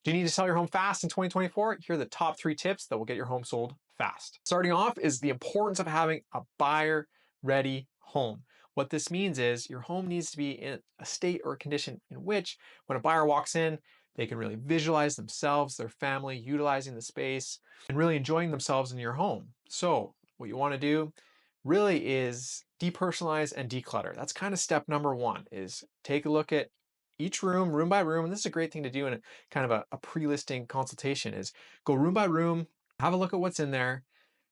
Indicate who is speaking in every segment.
Speaker 1: Do you need to sell your home fast in 2024? Here are the top 3 tips that will get your home sold fast. Starting off is the importance of having a buyer-ready home. What this means is your home needs to be in a state or a condition in which when a buyer walks in, they can really visualize themselves, their family, utilizing the space, and really enjoying themselves in your home. So what you want to do really is depersonalize and declutter. That's kind of step number 1, is take a look at each room, room by room. And this is a great thing to do in kind of a pre-listing consultation, is go room by room, have a look at what's in there,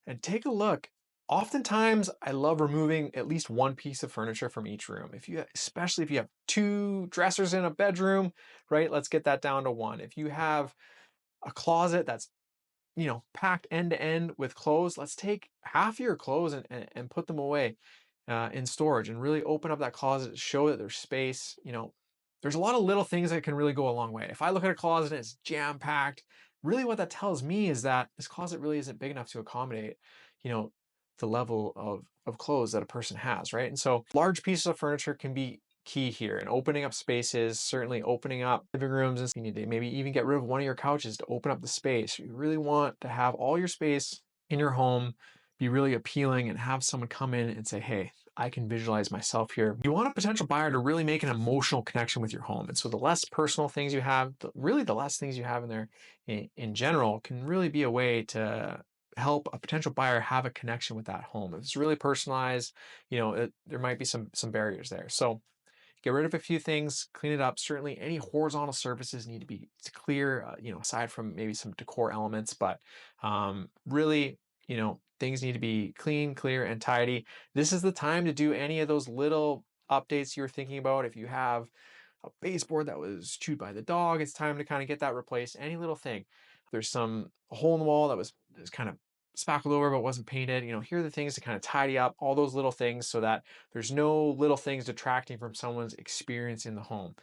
Speaker 1: and take a look. Oftentimes, I love removing at least one piece of furniture from each room. Especially if you have 2 dressers in a bedroom, right? Let's get that down to 1. If you have a closet that's packed end to end with clothes, let's take half of your clothes and put them away in storage, and really open up that closet, show that there's space. There's a lot of little things that can really go a long way. If I look at a closet and it's jam packed, really what that tells me is that this closet really isn't big enough to accommodate, you know, the level of clothes that a person has, right? And so large pieces of furniture can be key here, and opening up spaces, certainly opening up living rooms. And you need to maybe even get rid of one of your couches to open up the space. You really want to have all your space in your home be really appealing and have someone come in and say, hey, I can visualize myself here. You want a potential buyer to really make an emotional connection with your home. And so the less personal things you have, really the less things you have in there in general, can really be a way to help a potential buyer have a connection with that home. If it's really personalized, there might be some barriers there. So get rid of a few things, clean it up. Certainly any horizontal surfaces need to be clear, aside from maybe some decor elements, but really, things need to be clean, clear, and tidy. This is the time to do any of those little updates you're thinking about. If you have a baseboard that was chewed by the dog, it's time to kind of get that replaced. Any little thing. There's a hole in the wall that was kind of spackled over but wasn't painted. Here are the things to kind of tidy up all those little things so that there's no little things detracting from someone's experience in the home.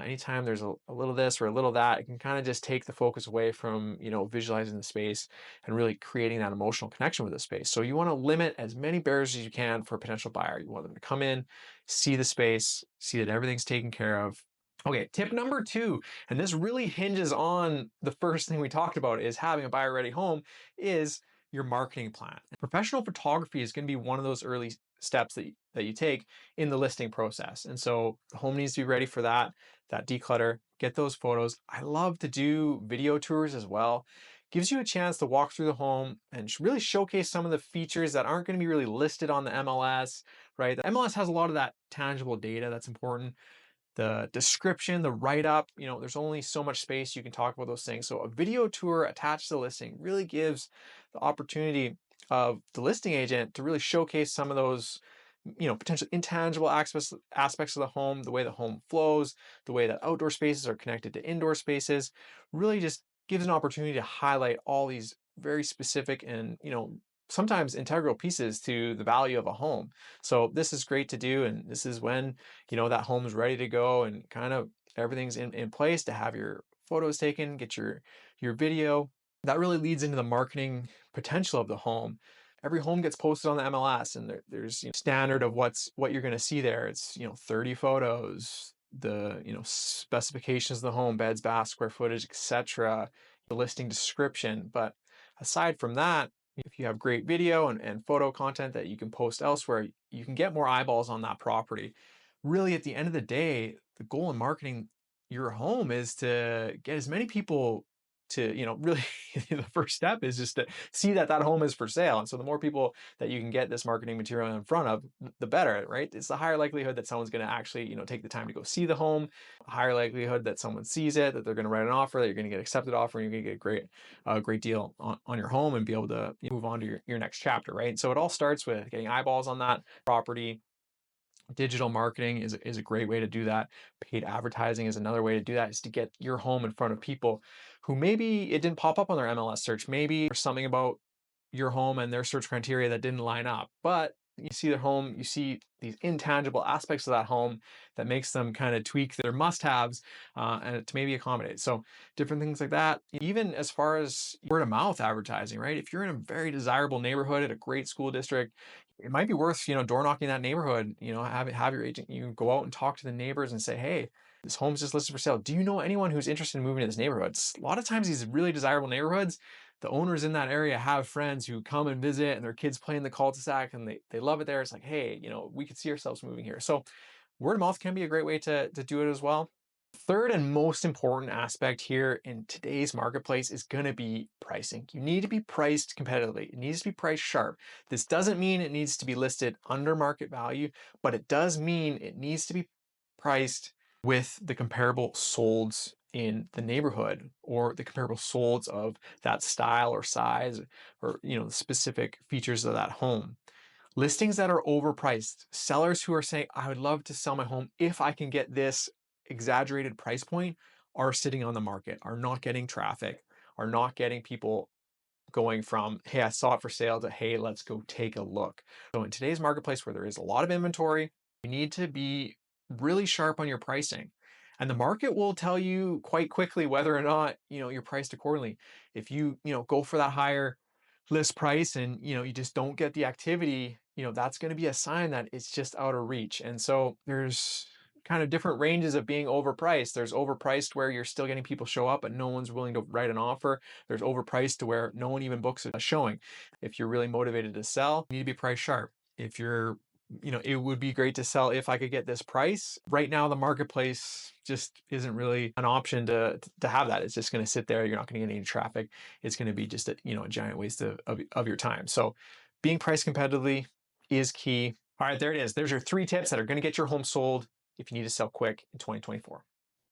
Speaker 1: Anytime there's a little this or a little that, it can kind of just take the focus away from, visualizing the space and really creating that emotional connection with the space. So you want to limit as many barriers as you can for a potential buyer. You want them to come in, see the space, see that everything's taken care of. Okay, tip number 2, and this really hinges on the first thing we talked about, is having a buyer-ready home, is your marketing plan. Professional photography is going to be one of those early steps that you take in the listing process. And so the home needs to be ready for that declutter, get those photos. I love to do video tours as well. Gives you a chance to walk through the home and really showcase some of the features that aren't going to be really listed on the MLS, right? The MLS has a lot of that tangible data that's important. The description, the write-up, there's only so much space you can talk about those things. So a video tour attached to the listing really gives the opportunity of the listing agent to really showcase some of those, potential intangible aspects of the home, the way the home flows, the way that outdoor spaces are connected to indoor spaces. Really just gives an opportunity to highlight all these very specific and, sometimes integral pieces to the value of a home. So this is great to do. And this is when, that home is ready to go and kind of everything's in place to have your photos taken, get your video. That really leads into the marketing potential of the home. Every home gets posted on the MLS, and there's standard of what you're going to see there. It's 30 photos, the specifications of the home, beds, baths, square footage, etc., the listing description. But aside from that, if you have great video and photo content that you can post elsewhere, you can get more eyeballs on that property. Really, at the end of the day, the goal in marketing your home is to get as many people to, really the first step is just to see that home is for sale. And so the more people that you can get this marketing material in front of, the better, right? It's the higher likelihood that someone's going to actually, take the time to go see the home, a higher likelihood that someone sees it, that they're going to write an offer, that you're going to get accepted offer, and you're going to get a great deal on your home and be able to move on to your next chapter, right? So it all starts with getting eyeballs on that property. Digital marketing is a great way to do that. Paid advertising is another way to do that, is to get your home in front of people who maybe it didn't pop up on their MLS search. Maybe there's something about your home and their search criteria that didn't line up, but you see their home, you see these intangible aspects of that home that makes them kind of tweak their must-haves and to maybe accommodate. So different things like that. Even as far as word of mouth advertising, right? If you're in a very desirable neighborhood at a great school district, it might be worth, door knocking that neighborhood, have your agent, you go out and talk to the neighbors and say, hey, this home's just listed for sale. Do you know anyone who's interested in moving to this neighborhood? A lot of times these really desirable neighborhoods, the owners in that area have friends who come and visit and their kids play in the cul-de-sac and they love it there. It's like, hey, we could see ourselves moving here. So word of mouth can be a great way to do it as well. Third and most important aspect here in today's marketplace is going to be pricing. You need to be priced competitively. It needs to be priced sharp. This doesn't mean it needs to be listed under market value, but it does mean it needs to be priced with the comparable solds in the neighborhood or the comparable solds of that style or size or the specific features of that home. Listings that are overpriced, sellers who are saying, I would love to sell my home if I can get this exaggerated price point, are sitting on the market, are not getting traffic, are not getting people going from, hey, I saw it for sale to, hey, let's go take a look. So in today's marketplace where there is a lot of inventory, you need to be really sharp on your pricing. And the market will tell you quite quickly whether or not, you're priced accordingly. If you, go for that higher list price and you just don't get the activity, that's going to be a sign that it's just out of reach. And so there's kind of different ranges of being overpriced. There's overpriced where you're still getting people show up but no one's willing to write an offer. There's overpriced to where no one even books a showing. If you're really motivated to sell, you need to be price sharp. If you're it would be great to sell if I could get this price. Right now, the marketplace just isn't really an option to have that. It's just going to sit there. You're not going to get any traffic. It's going to be just a giant waste of your time. So being priced competitively is key. All right, there it is. There's your 3 tips that are going to get your home sold if you need to sell quick in 2024.